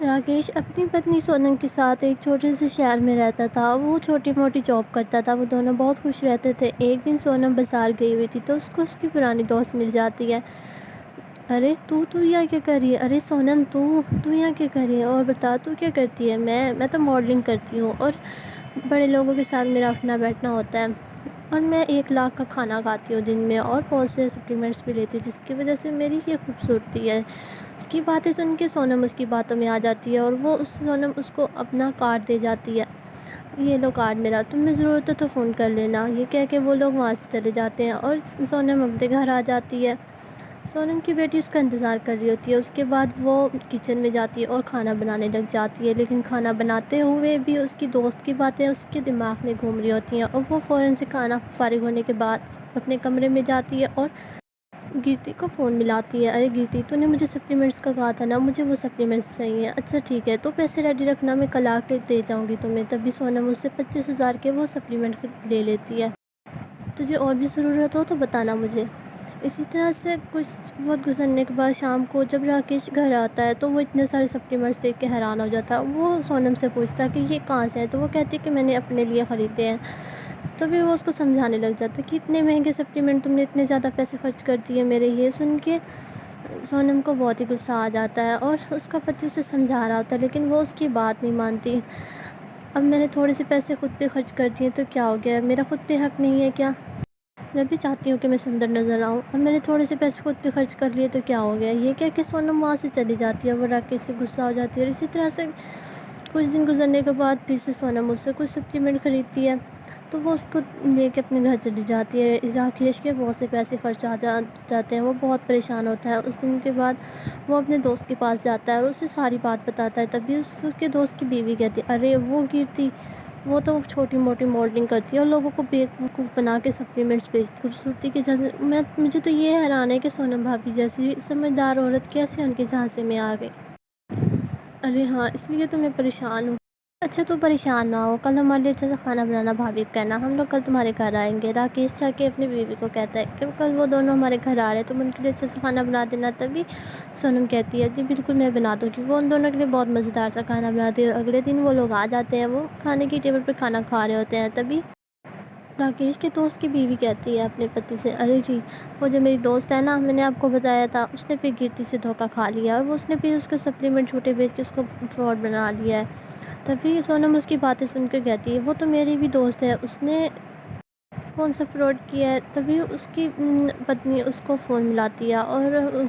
راکیش اپنی پتنی سونم کے ساتھ ایک چھوٹے سے شہر میں رہتا تھا۔ وہ چھوٹی موٹی جاب کرتا تھا۔ وہ دونوں بہت خوش رہتے تھے۔ ایک دن سونم بازار گئی ہوئی تھی تو اس کو اس کی پرانی دوست مل جاتی ہے۔ ارے تو یہاں کیا کر رہی ہے؟ ارے سونم تو یہاں کیا کر رہی ہے؟ اور بتا تو کیا کرتی ہے؟ میں تو ماڈلنگ کرتی ہوں اور بڑے لوگوں کے ساتھ میرا اٹھنا بیٹھنا ہوتا ہے، اور میں 1 لاکھ کا کھانا کھاتی ہوں دن میں، اور بہت سے سپلیمنٹس بھی لیتی ہوں جس کی وجہ سے میری یہ خوبصورتی ہے۔ اس کی باتیں سن کے سونم اس کی باتوں میں آ جاتی ہے اور سونم اس کو اپنا کارڈ دے جاتی ہے۔ یہ لو کارڈ میرا، تمہیں ضرورت ہو تو فون کر لینا۔ یہ کہہ کے وہ لوگ وہاں سے چلے جاتے ہیں اور سونم اپنے گھر آ جاتی ہے۔ سونم کی بیٹی اس کا انتظار کر رہی ہوتی ہے۔ اس کے بعد وہ کچن میں جاتی ہے اور کھانا بنانے لگ جاتی ہے، لیکن کھانا بناتے ہوئے بھی اس کی دوست کی باتیں اس کے دماغ میں گھوم رہی ہوتی ہیں، اور وہ فوراً سے کھانا فارغ ہونے کے بعد اپنے کمرے میں جاتی ہے اور گیتی کو فون ملاتی ہے۔ ارے گیتی، تو نے مجھے سپلیمنٹس کا کہا تھا نا، مجھے وہ سپلیمنٹس چاہیے۔ اچھا ٹھیک ہے، تو پیسے ریڈی رکھنا، میں کل آ کے دے جاؤں گی تمہیں۔ تبھی سونم اس سے 25,000 کے وہ سپلیمنٹ لے لیتی ہے۔ تجھے اور بھی ضرورت ہو تو بتانا مجھے۔ اسی طرح سے کچھ وقت گزرنے کے بعد شام کو جب راکیش گھر آتا ہے تو وہ اتنے سارے سپلیمنٹس دیکھ کے حیران ہو جاتا ہے۔ وہ سونم سے پوچھتا ہے کہ یہ کہاں سے ہیں، تو وہ کہتی ہے کہ میں نے اپنے لیے خریدے ہیں۔ تبھی وہ اس کو سمجھانے لگ جاتا ہے کہ اتنے مہنگے سپلیمنٹ تم نے اتنے زیادہ پیسے خرچ کر دیے میرے۔ یہ سن کے سونم کو بہت ہی غصہ آ جاتا ہے اور اس کا پتی اسے سمجھا رہا ہوتا ہے، لیکن وہ اس کی بات نہیں مانتی۔ اب میں نے تھوڑے سے پیسے خود پہ خرچ کر دیے تو کیا ہو گیا؟ میرا خود پہ حق نہیں ہے کیا؟ میں بھی چاہتی ہوں کہ میں سندر نظر آؤں۔ اب میں نے تھوڑے سے پیسے خود پہ خرچ کر لیے تو کیا ہو گیا؟ یہ کہہ کے سونم وہاں سے چلی جاتی ہے اور وہ راکیش سے غصہ ہو جاتی ہے۔ اور اسی طرح سے کچھ دن گزرنے کے بعد پھر سے سونم اس سے کچھ سپلیمنٹ خریدتی ہے تو وہ اس کو لے کے اپنے گھر چلی جاتی ہے۔ راکیش کے بہت سے پیسے خرچ جاتے ہیں، وہ بہت پریشان ہوتا ہے۔ اس دن کے بعد وہ اپنے دوست کے پاس جاتا ہے اور اسے ساری بات بتاتا ہے۔ تبھی اس کے دوست کی بیوی کہتی ہے ارے وہ کیرتی، وہ تو چھوٹی موٹی ماڈلنگ کرتی ہے اور لوگوں کو بیوقوف بنا کے سپلیمنٹس بیچتی، خوبصورتی کے جھانسے۔ مجھے تو یہ حیران ہے کہ سونم بھابی جیسی سمجھدار عورت کیسے ان کے جھانسے میں آ گئی۔ ارے ہاں، اس لیے تو میں پریشان ہوں۔ اچھا تو پریشان نہ ہو، کل ہمارے لیے اچھا سا کھانا بنانا بھابھی کو کہنا، ہم لوگ کل تمہارے گھر آئیں گے۔ راکیش جا کے اپنی بیوی کو کہتا ہے کہ کل وہ دونوں ہمارے گھر آ رہے ہیں، تم ان کے لیے اچھا سا کھانا بنا دینا۔ تبھی سونم کہتی ہے جی بالکل میں بنا دوں گی۔ وہ ان دونوں کے لیے بہت مزیدار سا کھانا بناتی ہے اور اگلے دن وہ لوگ آ جاتے ہیں۔ وہ کھانے کی ٹیبل پہ کھانا کھا رہے ہوتے ہیں۔ تبھی راکیش کے دوست کی بیوی کہتی ہے اپنے پتی سے ارے جی، وہ جو میری دوست ہے نا، میں نے آپ کو بتایا تھا، اس نے پھر کیرتی سے دھوکہ کھا لیا اور اس نے پھر اس کے سپلیمنٹ جھوٹے بیچ کے اس کو فراڈ بنا لیا ہے۔ تبھی سونم اس کی باتیں سن کر کہتی ہے وہ تو میری بھی دوست ہے، اس نے کون سا فراڈ کیا ہے؟ تبھی اس کی پتنی اس کو فون ملاتی ہے اور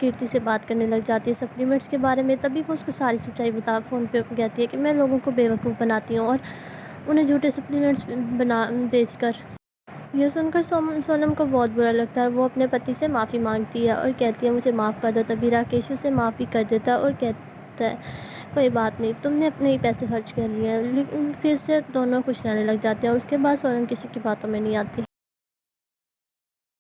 کیرتی سے بات کرنے لگ جاتی ہے سپلیمنٹس کے بارے میں۔ تبھی وہ اس کو ساری سچائی فون پہ کہتی ہے کہ میں لوگوں کو بیوقوف بناتی ہوں اور انہیں جھوٹے سپلیمنٹس بیچ کر۔ یہ سن کر سونم کو بہت برا لگتا ہے اور وہ اپنے پتی سے معافی مانگتی ہے اور کہتی ہے مجھے معاف کر دو۔ تبھی راکیش اسے معافی کر دیتا ہے اور کہتا ہے کوئی بات نہیں، تم نے اپنے ہی پیسے خرچ کر لیے ہیں۔ لیکن پھر سے دونوں خوش رہنے لگ جاتے ہیں اور اس کے بعد سونم کسی کی باتوں میں نہیں آتی۔